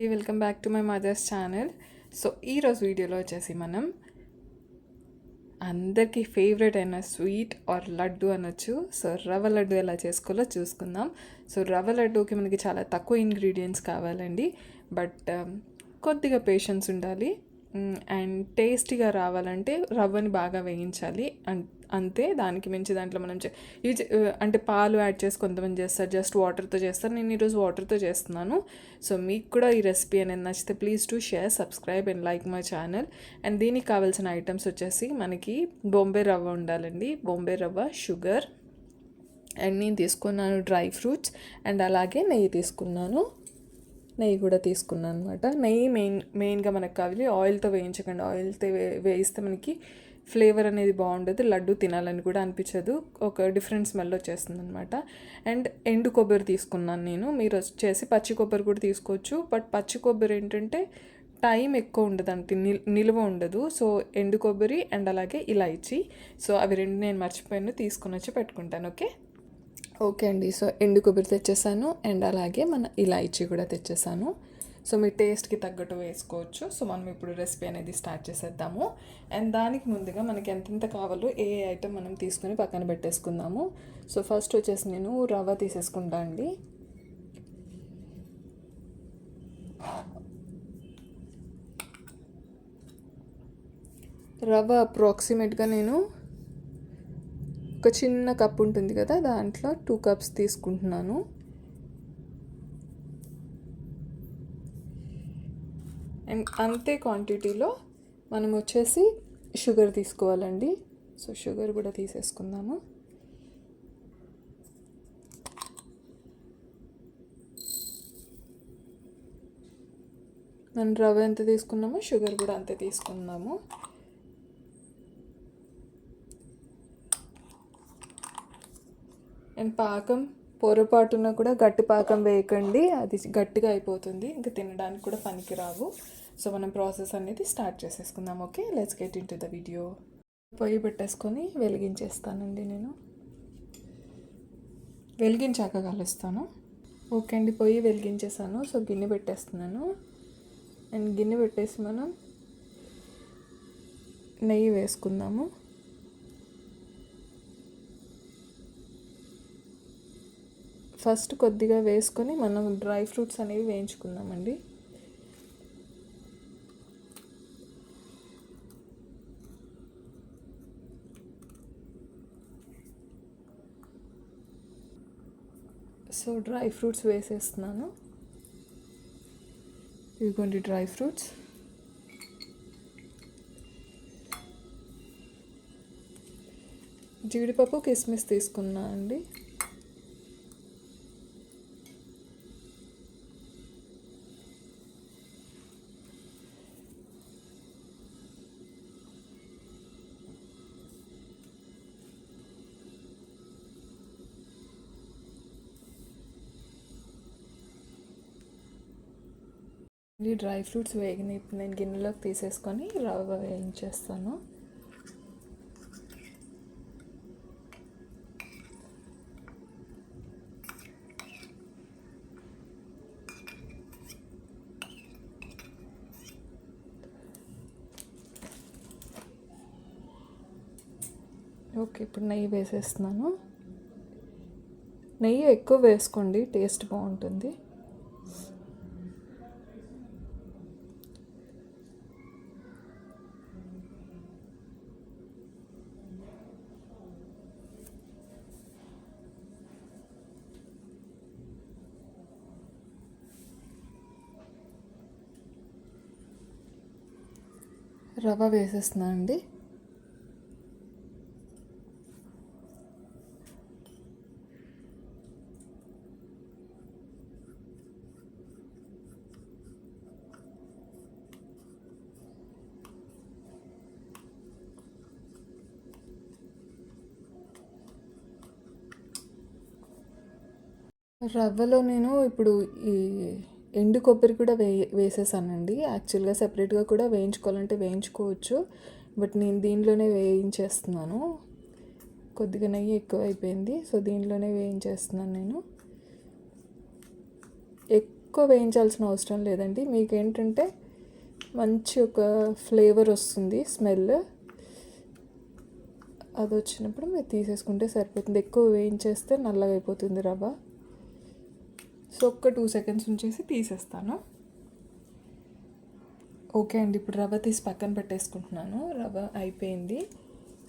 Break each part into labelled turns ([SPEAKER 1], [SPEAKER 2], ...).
[SPEAKER 1] Welcome back to my mother's channel. So ఈరోజు వీడియోలో వచ్చేసి మనం అందరికీ ఫేవరెట్ అయిన స్వీట్ ఆర్ లడ్డు అనొచ్చు. సో రవ్వ లడ్డు ఎలా చేసుకోవాలో చూసుకుందాం. సో రవ్వ లడ్డూకి మనకి చాలా తక్కువ ఇంగ్రీడియంట్స్ కావాలండి, బట్ కొద్దిగా పేషెన్స్ ఉండాలి. అండ్ టేస్టీగా రావాలంటే రవ్వని బాగా వేయించాలి అంతే. దానికి మించి దాంట్లో మనం అంటే పాలు యాడ్ చేసి కొంతమంది చేస్తారు, జస్ట్ వాటర్తో చేస్తారు. నేను ఈరోజు వాటర్తో చేస్తున్నాను. సో మీకు కూడా ఈ రెసిపీ అనేది నచ్చితే please to share, subscribe and like my channel. And దీనికి కావాల్సిన ఐటమ్స్ వచ్చేసి మనకి బొంబే రవ్వ ఉండాలండి. బొంబే రవ్వ, షుగర్ అండ్ నేను తీసుకున్నాను డ్రై ఫ్రూట్స్ అండ్ అలాగే నెయ్యి తీసుకున్నాను. నెయ్యి కూడా తీసుకున్నాను అనమాట. నెయ్యి మెయిన్గా మనకు కావాలి. ఆయిల్తో వేయించకండి. ఆయిల్తో వేయిస్తే మనకి ఫ్లేవర్ అనేది బాగుండదు, లడ్డు తినాలని కూడా అనిపించదు, ఒక డిఫరెంట్ స్మెల్ వచ్చేస్తుంది అనమాట. అండ్ ఎండు కొబ్బరి తీసుకున్నాను నేను. మీరు వచ్చేసి పచ్చి కొబ్బరి కూడా తీసుకోవచ్చు, బట్ పచ్చి కొబ్బరి ఏంటంటే టైం ఎక్కువ ఉండదు అంటే నిల్వ ఉండదు. సో ఎండు కొబ్బరి అండ్ అలాగే ఇలాయచి, సో అవి రెండు నేను మర్చిపోయాను, తీసుకుని వచ్చి పెట్టుకుంటాను. ఓకే అండి. సో ఎండు కొబ్బరి తెచ్చేసాను అండ్ అలాగే మన ఇలాయచీ కూడా తెచ్చేసాను. సో మీ టేస్ట్కి తగ్గట్టు వేసుకోవచ్చు. సో మనం ఇప్పుడు రెసిపీ అనేది స్టార్ట్ చేసేద్దాము. అండ్ దానికి ముందుగా మనకి ఎంతెంత కావాలో ఏ ఐటమ్ మనం తీసుకుని పక్కన పెట్టేసుకుందాము. సో ఫస్ట్ వచ్చేసి నేను రవ్వ తీసేసుకుంటా అండి. రవ్వ అప్రాక్సిమేట్గా నేను ఒక చిన్న కప్ ఉంటుంది కదా, దాంట్లో 2 కప్స్ తీసుకుంటున్నాను. అండ్ అంతే క్వాంటిటీలో మనం వచ్చేసి షుగర్ తీసుకోవాలండి. సో షుగర్ కూడా తీసేసుకుందాము. మనం రవ్వ ఎంత తీసుకున్నామో షుగర్ కూడా అంతే తీసుకుందాము. అండ్ పాకం పొరపాటున కూడా గట్టి పాకం వేయకండి, అది గట్టిగా అయిపోతుంది, ఇంకా తినడానికి కూడా పనికిరావు. సో మనం ప్రాసెస్ అనేది స్టార్ట్ చేసేసుకుందాం. Okay, let's get in to the video. పొయ్యి పెట్టేసుకొని వెలిగించేస్తానండి. నేను వెలిగించాక కలుస్తాను. ఓకే అండి, పొయ్యి వెలిగించేసాను. సో గిన్నె పెట్టేస్తున్నాను. అండ్ గిన్నె పెట్టేసి మనం నెయ్యి వేసుకుందాము. ఫస్ట్ కొద్దిగా వేసుకొని మనం డ్రై ఫ్రూట్స్ అనేవి వేయించుకుందామండి. సో డ్రై ఫ్రూట్స్ వేసేస్తున్నాను. ఇదిగోండి డ్రై ఫ్రూట్స్. జీడిపప్పు, కిస్మిస్ తీసుకున్నా అండి. ఈ డ్రై ఫ్రూట్స్ వేగిన ఇప్పుడు నేను గిన్నెలోకి తీసేసుకొని రవ్వ వేయించేస్తాను. ఓకే, ఇప్పుడు నెయ్యి వేసేస్తున్నాను. నెయ్యి ఎక్కువ వేసుకోండి, టేస్ట్ బాగుంటుంది. రవ్వ వేసేస్తున్నాను అండి. రవ్వలో నేను ఇప్పుడు ఈ ఎండు కొబ్బరి కూడా వేసేసానండి. యాక్చువల్గా సెపరేట్గా కూడా వేయించుకోవాలంటే వేయించుకోవచ్చు, బట్ నేను దీనిలోనే వేయించేస్తున్నాను. కొద్దిగా నెయ్యి ఎక్కువ అయిపోయింది, సో దీనిలోనే వేయించేస్తున్నాను నేను. ఎక్కువ వేయించాల్సిన అవసరం లేదండి. మీకు ఏంటంటే మంచి ఒక ఫ్లేవర్ వస్తుంది, స్మెల్. అది వచ్చినప్పుడు మీరు తీసేసుకుంటే సరిపోతుంది. ఎక్కువ వేయించేస్తే నల్లగా అయిపోతుంది రవ్వ. సో ఒక్క 2 సెకండ్స్ ఉంచేసి తీసేస్తాను. ఓకే అండి, ఇప్పుడు రవ్వ తీసి పక్కన పెట్టేసుకుంటున్నాను. రవ్వ అయిపోయింది.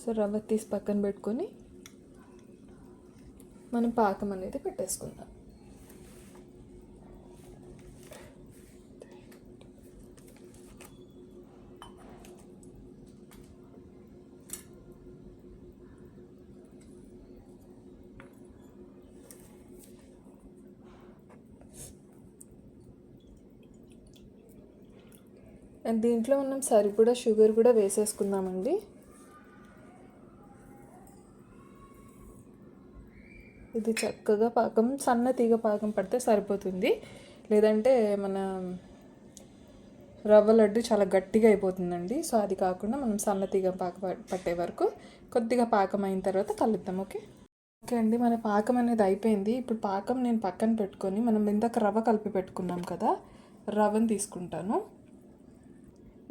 [SPEAKER 1] సో రవ్వ తీసి పక్కన పెట్టుకొని మనం పాకం అనేది పెట్టేసుకుందాం. అండ్ దీంట్లో మనం సరిపడా షుగర్ కూడా వేసేసుకుందామండి. ఇది చక్కగా పాకం, సన్న తీగ పాకం పడితే సరిపోతుంది. లేదంటే మన రవ్వ లడ్డు చాలా గట్టిగా అయిపోతుందండి. సో అది కాకుండా మనం సన్న తీగ పట్టే వరకు కొద్దిగా పాకం అయిన తర్వాత కలుద్దాం. ఓకే అండి, మన పాకం అనేది అయిపోయింది. ఇప్పుడు పాకం నేను పక్కన పెట్టుకొని మనం ఇందాక రవ్వ కలిపి పెట్టుకున్నాం కదా, రవ్వని తీసుకుంటాను.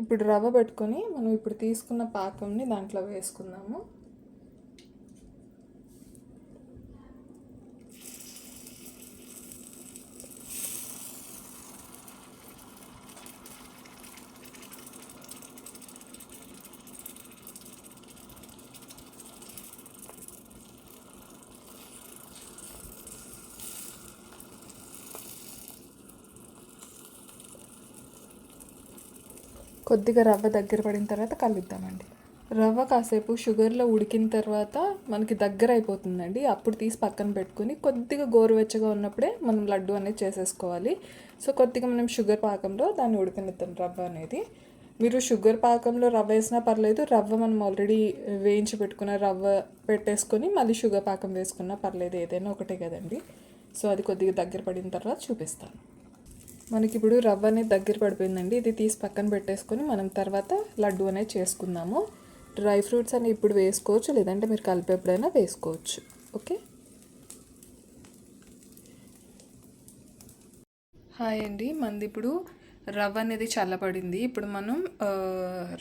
[SPEAKER 1] ఇప్పుడు రవ్వ పెట్టుకొని మనం ఇప్పుడు తీసుకున్న పాకంని దాంట్లో వేసుకుందాము. కొద్దిగా రవ్వ దగ్గర పడిన తర్వాత కలుద్దామండి. రవ్వ కాసేపు షుగర్లో ఉడికిన తర్వాత మనకి దగ్గర అయిపోతుందండి. అప్పుడు తీసి పక్కన పెట్టుకుని కొద్దిగా గోరువెచ్చగా ఉన్నప్పుడే మనం లడ్డు అనేది చేసేసుకోవాలి. సో కొద్దిగా మనం షుగర్ పాకంలో దాన్ని ఉడకనిద్దాం రవ్వ అనేది. మీరు షుగర్ పాకంలో రవ్వ వేసినా పర్లేదు, రవ్వ మనం ఆల్రెడీ వేయించి పెట్టుకున్న రవ్వ పెట్టేసుకొని మళ్ళీ షుగర్ పాకం వేసుకున్నా పర్లేదు, ఏదైనా ఒకటే కదండి. సో అది కొద్దిగా దగ్గర పడిన తర్వాత చూపిస్తాను. మనకి ఇప్పుడు రవ్వ అనేది దగ్గర పడిపోయిందండి. ఇది తీసి పక్కన పెట్టేసుకొని మనం తర్వాత లడ్డు అనేది చేసుకుందాము. డ్రై ఫ్రూట్స్ అని ఇప్పుడు వేసుకోవచ్చు, లేదంటే మీరు కలిపేప్పుడైనా వేసుకోవచ్చు. ఓకే, హాయ్ అండి. మనది ఇప్పుడు రవ్వ అనేది చల్లబడింది. ఇప్పుడు మనం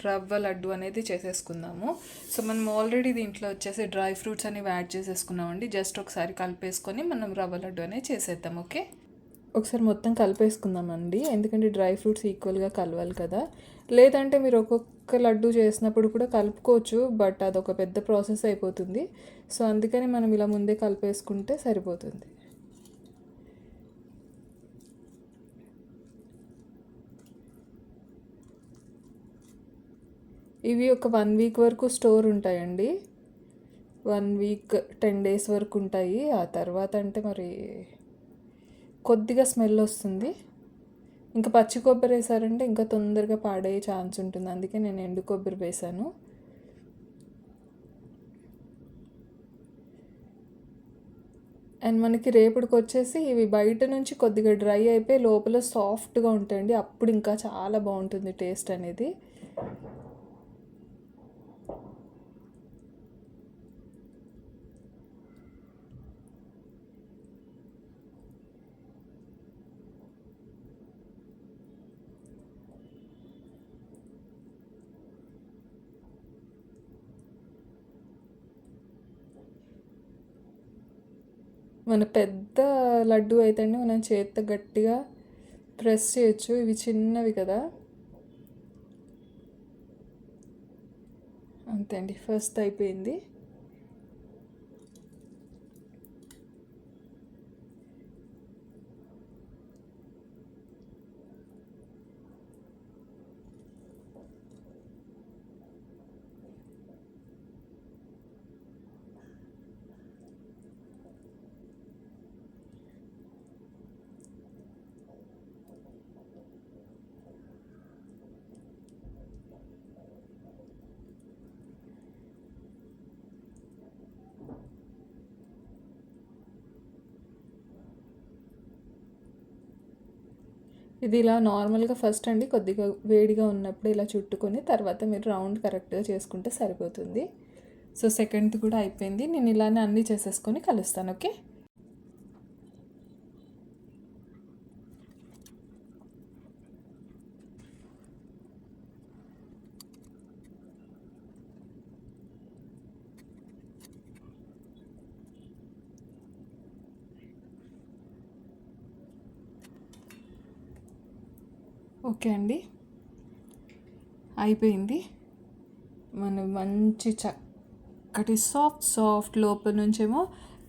[SPEAKER 1] రవ్వ లడ్డు అనేది చేసేసుకుందాము. సో మనం ఆల్రెడీ దీంట్లో వచ్చేసి డ్రై ఫ్రూట్స్ అనేవి యాడ్ చేసేసుకున్నామండి. జస్ట్ ఒకసారి కలిపేసుకొని మనం రవ్వ లడ్డు అనేది చేసేద్దాం. ఓకే, ఒకసారి మొత్తం కలిపేసుకుందామండి, ఎందుకంటే డ్రై ఫ్రూట్స్ ఈక్వల్గా కలవాలి కదా. లేదంటే మీరు ఒక్కొక్క లడ్డు చేసినప్పుడు కూడా కలుపుకోవచ్చు, బట్ అదొక పెద్ద ప్రాసెస్ అయిపోతుంది. సో అందుకని మనం ఇలా ముందే కలిపేసుకుంటే సరిపోతుంది. ఇవి ఒక 1 వీక్ వరకు స్టోర్ ఉంటాయండి. 1 వీక్ 10 డేస్ వరకు ఉంటాయి. ఆ తర్వాత అంటే మరి కొద్దిగా స్మెల్ వస్తుంది. ఇంకా పచ్చి కొబ్బరి వేసారంటే ఇంకా తొందరగా పాడయ్యే ఛాన్స్ ఉంటుంది. అందుకే నేను ఎండు కొబ్బరి వేసాను. అండ్ మనకి రేపటికి వచ్చేసి ఇవి బయట నుంచి కొద్దిగా డ్రై అయిపోయి లోపల సాఫ్ట్గా ఉంటాయండి. అప్పుడు ఇంకా చాలా బాగుంటుంది టేస్ట్ అనేది. మన పెద్ద లడ్డు అయితే అండి మనం చేత్తో గట్టిగా ప్రెస్ చేయొచ్చు. ఇవి చిన్నవి కదా, అంతే అండి. ఫస్ట్ అయిపోయింది. ఇది ఇలా నార్మల్గా ఫస్ట్ అండి కొద్దిగా వేడిగా ఉన్నప్పుడు ఇలా చుట్టుకొని తర్వాత మీరు రౌండ్ కరెక్ట్గా చేసుకుంటే సరిపోతుంది. సో సెకండ్ది కూడా అయిపోయింది. నేను ఇలానే అన్నీ చేసేసుకొని కలుస్తాను. ఓకే, ఓకే అండి, అయిపోయింది. మన మంచి చక్కటి సాఫ్ట్ లోపల నుంచేమో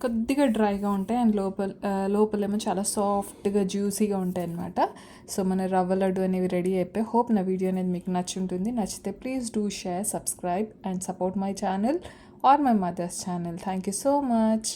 [SPEAKER 1] కొద్దిగా డ్రైగా ఉంటాయి అండ్ లోపలేమో చాలా సాఫ్ట్గా జ్యూసీగా ఉంటాయి అన్నమాట. సో మన రవ్వ లడ్డు అనేవి రెడీ అయిపోయి. హోప్ నా వీడియో అనేది మీకు నచ్చుంటుంది. నచ్చితే please do share, subscribe and support my channel or my mother's channel. Thank you so much.